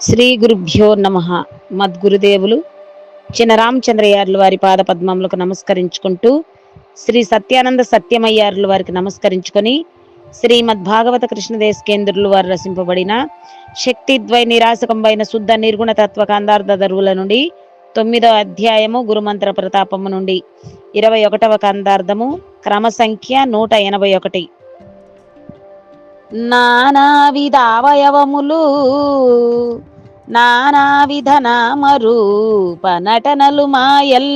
శ్రీ గురుభ్యో నమః. మద్గురుదేవులు చినరామచంద్రయ్యార్ల వారి పాద పద్మములకు నమస్కరించుకుంటూ, శ్రీ సత్యానంద సత్యమయ్యార్ల వారికి నమస్కరించుకొని, శ్రీమద్భాగవత కృష్ణదేశకేంద్రులు వారు రచింపబడిన శక్తిద్వయ నిరాశకంబైన శుద్ధ నిర్గుణ తత్వ కాందార్థ దరువుల నుండి 9వ అధ్యాయము గురుమంత్ర ప్రతాపము నుండి 21వ కందార్థము క్రమ సంఖ్య 181. నానావిధావయవములు నానావిధ నామరూప నటనలు మాయల్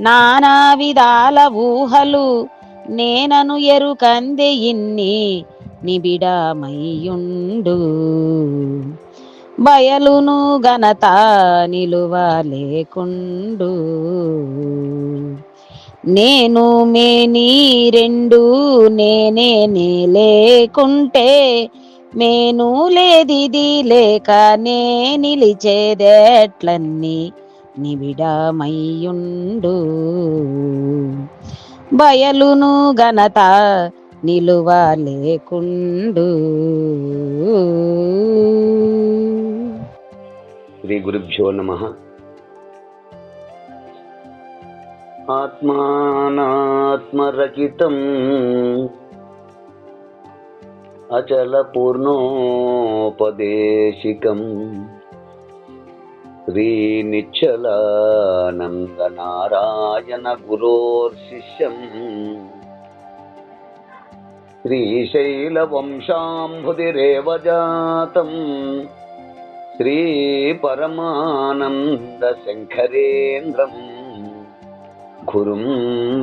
నానావిధాల ఊహలు నేనను ఎరుకందె ఇన్ని నిబిడమయ్యుండు బయలును గనత నిలువ లేకుండు నేను మేని రెండు నేనే లేకుంటే మేను లేదిది లేక నే నిలిచేదేట్లన్నీ నిబిడమయ్యుండు బయలును గనత నిలువ లేకుండు. శ్రీ గురుభ్యో నమః. ఆత్మానాత్మరచితం అచల పూర్ణోపదేశికం శ్రీ నిశ్చలానంద నారాయణ గురోర్శిష్యం శ్రీశైల వంశాంబుధిరేవ జాతం శ్రీ పరమానంద శంకరేంద్రం గురుం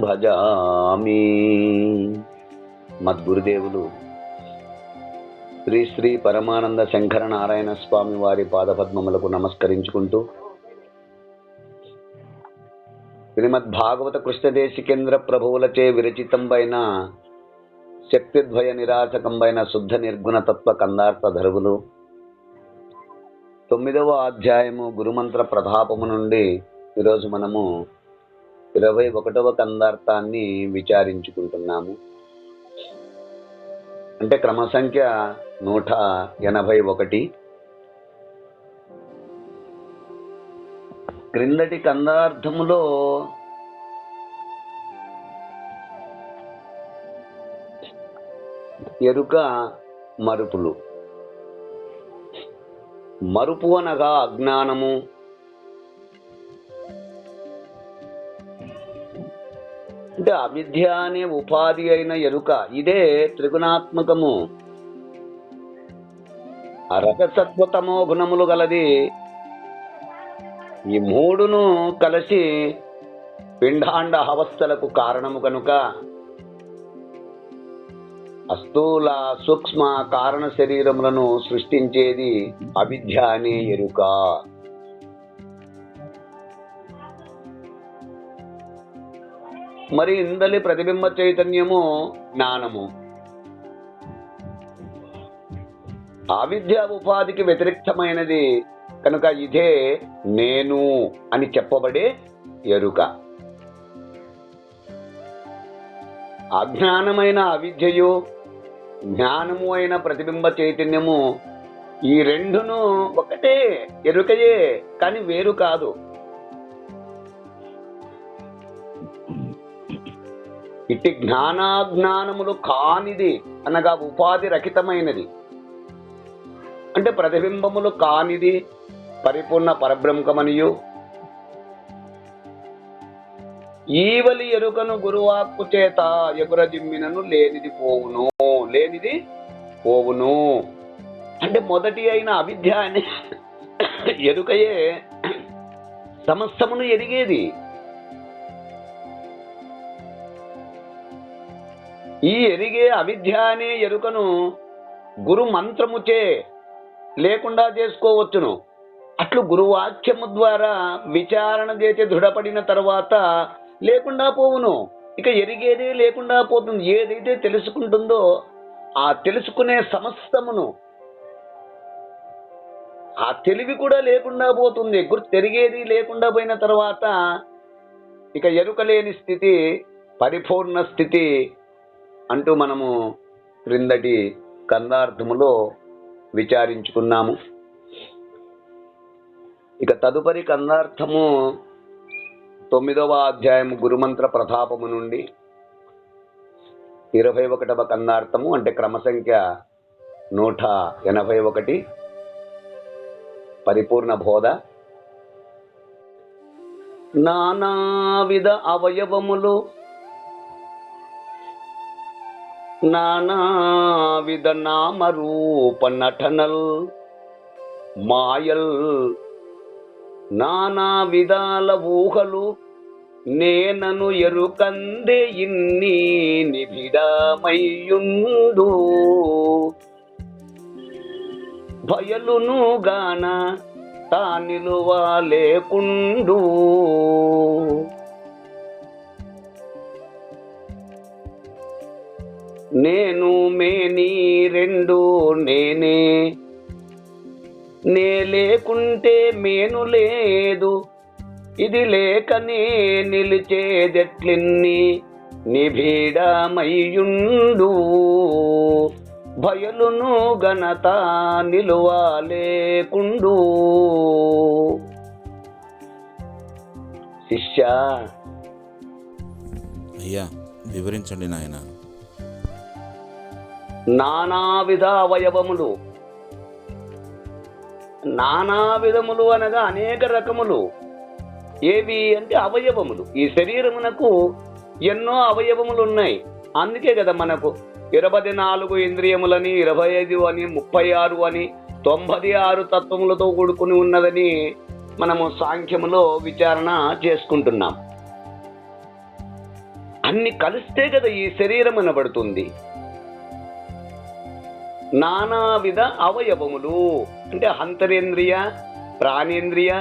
భజామి. మద్గురుదేవులు శ్రీ శ్రీ పరమానంద శంకర నారాయణ స్వామి వారి పాదపద్మములకు నమస్కరించుకుంటూ, శ్రీమద్భాగవత కృష్ణదేశికేంద్ర ప్రభువులచే విరచితంబైన శక్తిద్వయ నిరాశకంబైన శుద్ధ నిర్గుణ తత్వ కందార్థ ధరువులు 9వ అధ్యాయము గురుమంత్ర ప్రతాపము నుండి ఈరోజు మనము 21వ కందార్థాన్ని విచారించుకుంటున్నాము. అంటే క్రమ సంఖ్య 181. క్రిందటి కందార్థములో ఎరుక మరుపులు. మరుపు అనగా అజ్ఞానము, అంటే అవిద్య అనే ఉపాధి అయిన ఎరుక. ఇదే త్రిగుణాత్మకము, రజసత్వతమో గుణములు గలది. ఈ మూడును కలిసి పిండాండ అవస్థలకు కారణము కనుక అస్థూల సూక్ష్మ కారణ శరీరములను సృష్టించేది అవిద్య అనే ఎరుక. మరి ఇందలి ప్రతిబింబ చైతన్యము జ్ఞానము. అవిద్య ఉపాధికి వ్యతిరేక్తమైనది కనుక ఇదే నేను అని చెప్పబడే ఎరుక. అజ్ఞానమైన అవిద్యయు జ్ఞానము అయిన ప్రతిబింబ చైతన్యము, ఈ రెండును ఒకటే ఎరుకయే, కానీ వేరు కాదు. ఇట్టి జ్ఞానాజ్ఞానములు కానిది అనగా ఉపాధి రహితమైనది, అంటే ప్రతిబింబములు కానిది పరిపూర్ణ పరబ్రహ్మమనియు, ఈవలి ఎరుకను గురువాక్కు చేత ఎగురజిమ్మినను లేనిది పోవును, లేనిది పోవును. అంటే మొదటి అయిన అవిద్య అనే ఎరుకయే సమస్తమును ఎరిగేది. ఈ ఎరిగే అవిద్య అనే ఎరుకను గురు మంత్రముచే లేకుండా చేసుకోవచ్చును. అట్లు గురువాక్యము ద్వారా విచారణ చేసి దృఢపడిన తర్వాత లేకుండా పోవును. ఇక ఎరిగేదే లేకుండా పోతుంది. ఏదైతే తెలుసుకుంటుందో ఆ తెలుసుకునే సమస్తమును, ఆ తెలివి కూడా లేకుండా పోతుంది. తెరిగేది లేకుండా పోయిన తర్వాత ఇక ఎరుక లేని స్థితి పరిపూర్ణ స్థితి అంటూ మనము క్రిందటి కందార్థములో విచారించుకున్నాము. ఇక తదుపరి కందార్థము 9వ అధ్యాయము గురుమంత్ర ప్రతాపము నుండి 21వ కందార్థము, అంటే క్రమసంఖ్య 181, పరిపూర్ణ బోధ. నానావిధ అవయవములు నానావిధ నామరూప నటనల్ మాయల్ నానా విధాల ఊహలు నేనను ఎరుకందే ఇన్ని నిబిడమయ్యుండు భయలును గాన తానిలువ లేకుండు నేను మేని రెండు నేనే నే లేకుంటే మేను లేదు ఇది లేకనే నిలిచేదెట్లిన్ని నిబిడమయ్యుండు భయలును ఘనత నిలువ లేకుండు. శిష్య, అయ్యా వివరించండి నాయన. నానావిధ అవయవములు, నానా విధములు అనగా అనేక రకములు. ఏవి అంటే అవయవములు. ఈ శరీరమునకు ఎన్నో అవయవములు ఉన్నాయి. అందుకే కదా మనకు 24 ఇంద్రియములని, 25 అని, 36 అని, 96 తత్వములతో కూడుకుని ఉన్నదని మనము సాంఖ్యములో విచారణ చేసుకుంటున్నాం. అన్ని కలిస్తే కదా ఈ శరీరం అనబడుతుంది. నానావిధ అవయవములు అంటే అంతరేంద్రియ, ప్రాణేంద్రియ,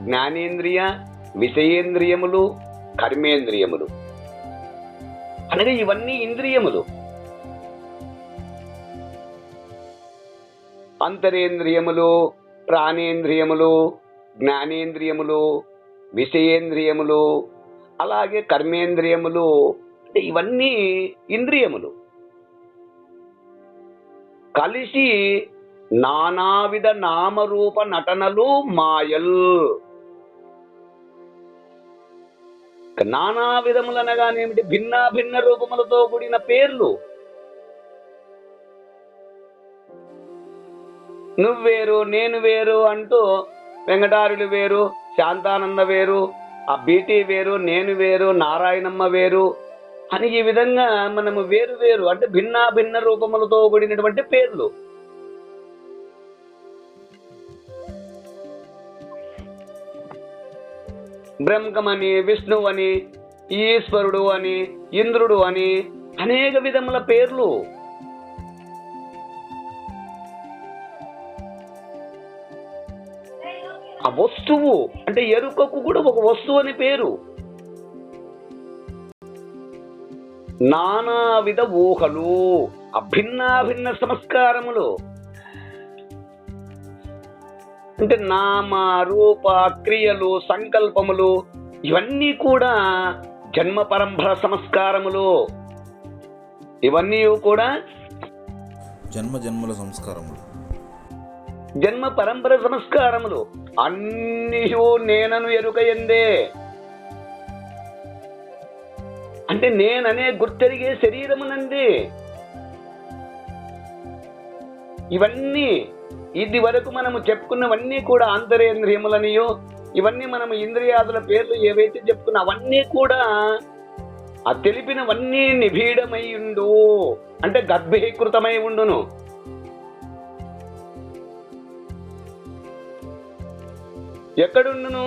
జ్ఞానేంద్రియ, విషయేంద్రియములు, కర్మేంద్రియములు అనగా ఇవన్నీ ఇంద్రియములు. అంతరేంద్రియములు, ప్రాణేంద్రియములు, జ్ఞానేంద్రియములు, విషయేంద్రియములు, అలాగే కర్మేంద్రియములు అంటే ఇవన్నీ ఇంద్రియములు కలిసి నానావిధ నామరూప నటనలు మాయల్. నానా విధములు అనగానేమిటి? భిన్న భిన్న రూపములతో కూడిన పేర్లు. నువ్వేరు నేను వేరు అంటూ వెంకటారులు వేరు, శాంతానంద వేరు, ఆ బీటీ వేరు, నేను వేరు, నారాయణమ్మ వేరు అని ఈ విధంగా మనము వేరు వేరు అంటే భిన్న భిన్న రూపములతో కూడినటువంటి పేర్లు. బ్రహ్మని, విష్ణువని, ఈశ్వరుడు అని, ఇంద్రుడు అని అనేక విధముల పేర్లు. ఆ వస్తువు అంటే ఎరుకకు కూడా ఒక వస్తువు అని పేరు. నానావిధ ఊహలు, అభిన్నాభిన్న సంస్కారములు అంటే నామ రూప క్రియలు, సంకల్పములు ఇవన్నీ కూడా జన్మ పరంపర సంస్కారములు. ఇవన్నీ కూడా జన్మల సంస్కారములు, జన్మ పరంపర సంస్కారములు. అన్నీ నేనను ఎరుకయందే అంటే నేననే గుర్తెరిగే శరీరమునంది. ఇవన్నీ ఇది వరకు మనము చెప్పుకున్నవన్నీ కూడా అంతరేంద్రియములనియో ఇవన్నీ మనము ఇంద్రియాదుల పేర్లు ఏవైతే చెప్పుకున్నా అవన్నీ కూడా ఆ తెలిపినవన్నీ నిబిడమై ఉండు అంటే గర్భీకృతమై ఉండును. ఎక్కడుండును?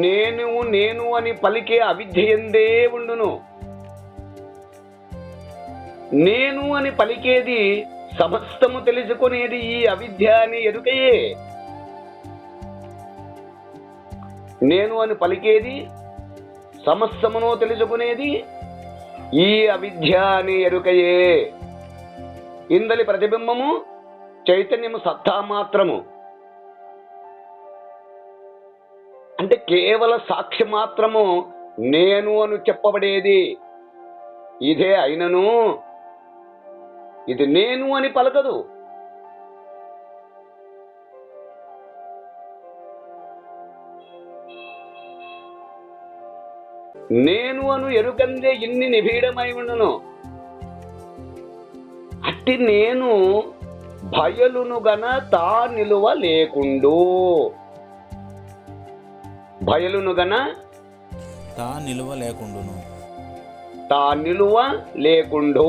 నేను నేను అని పలికే అవిద్యయందే ఉండును. నేను అని పలికేది సమస్తము తెలుసుకునేది ఈ అవిద్య అని ఎరుకయే. నేను అని పలికేది సమస్తమును తెలుసుకునేది ఈ అవిద్య అని ఎరుకయే. ఇందలి ప్రతిబింబము చైతన్యము సత్తా మాత్రము అంటే కేవల సాక్షి మాత్రము నేను అని చెప్పబడేది ఇదే అయినను ఇది నేను అని పలకదు. నేను అను ఎరుకందే ఇన్ని నిబిడమై ఉండును. అట్టి నేను భయలును గన తా నిలువ లేకుండు. భయలును గన తా నిలువ లేకుండును. తా నిలువ లేకుండు.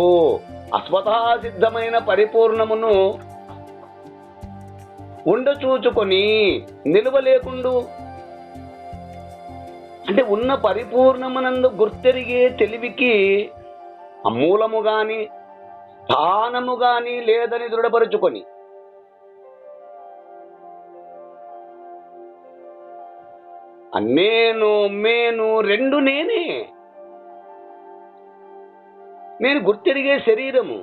అస్వతహా సిద్ధమైన పరిపూర్ణమును ఉండచూచుకొని నిలువ లేకుండు. అంటే ఉన్న పరిపూర్ణమునందు గుర్తెరిగే తెలివికి అమూలము గాని స్థానము గాని లేదని దృఢపరుచుకొని నేను మేను రెండు నేనే. నేను గుర్తెరిగే శరీరము,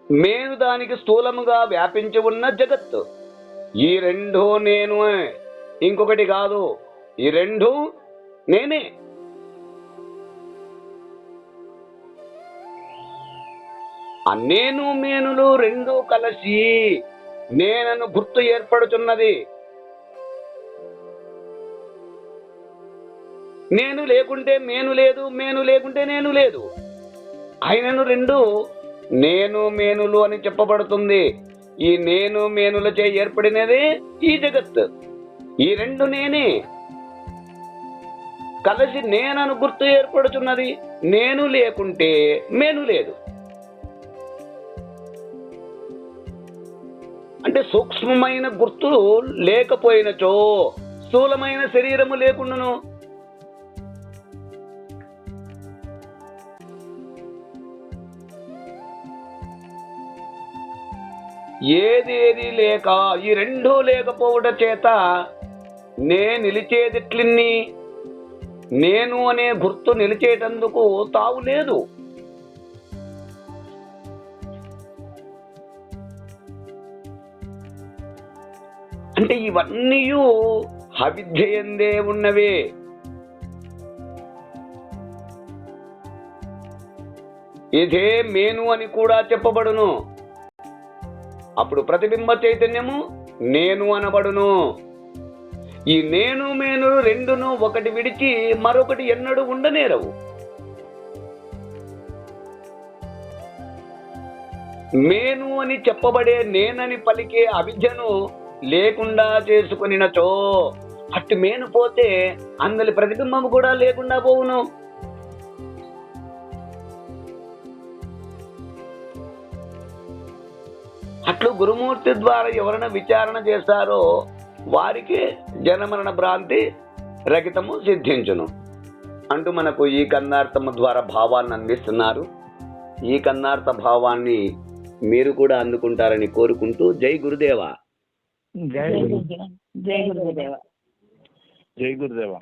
నేను దానికి స్థూలముగా వ్యాపించి ఉన్న జగత్తు. ఈ రెండు నేను, ఇంకొకటి కాదు. ఈ రెండు నేనే. నేను మేనులు రెండు కలిసి నేనను గుర్తు ఏర్పడుతున్నది. నేను లేకుంటే మేను లేదు, మేను లేకుంటే నేను లేదు. ఆయనను రెండు నేను మేనులు అని చెప్పబడుతుంది. ఈ నేను మేనులచే ఏర్పడినదే ఈ జగత్. ఈ రెండు నేనే కలిసి నేనను గుర్తు ఏర్పడుతున్నది. నేను లేకుంటే మేను లేదు. అంటే సూక్ష్మమైన గుర్తు లేకపోయినచో స్థూలమైన శరీరము లేకుండాను. ఏదేది లేక ఈ రెండూ లేకపోవట చేత నే నిలిచేదిట్లిన్ని. నేను అనే గుర్తు నిలిచేటందుకు తావు లేదు. అంటే ఇవన్నీ అవిద్యయందే ఉన్నవే. ఇదే మేను అని కూడా చెప్పబడును. అప్పుడు ప్రతిబింబ చైతన్యము నేను అనబడును. ఈ నేను మేను రెండును ఒకటి విడిచి మరొకటి ఎన్నడూ ఉండనేరవు. మేను అని చెప్పబడే నేనని పలికే అవిద్యను లేకుండా చేసుకునినచో అట్టి మేను పోతే అందరి ప్రతిబింబము కూడా లేకుండా పోవును. అట్లు గురుమూర్తి ద్వారా ఎవరైనా విచారణ చేస్తారో వారికి జనమరణ భ్రాంతి రహితము సిద్ధించును అంటూ మనకు ఈ కన్నార్థము ద్వారా భావాన్ని అందిస్తున్నారు. ఈ కన్నార్థ భావాన్ని మీరు కూడా అందుకుంటారని కోరుకుంటూ జై గురుదేవ. జై గురుదేవ. జై గురుదేవ.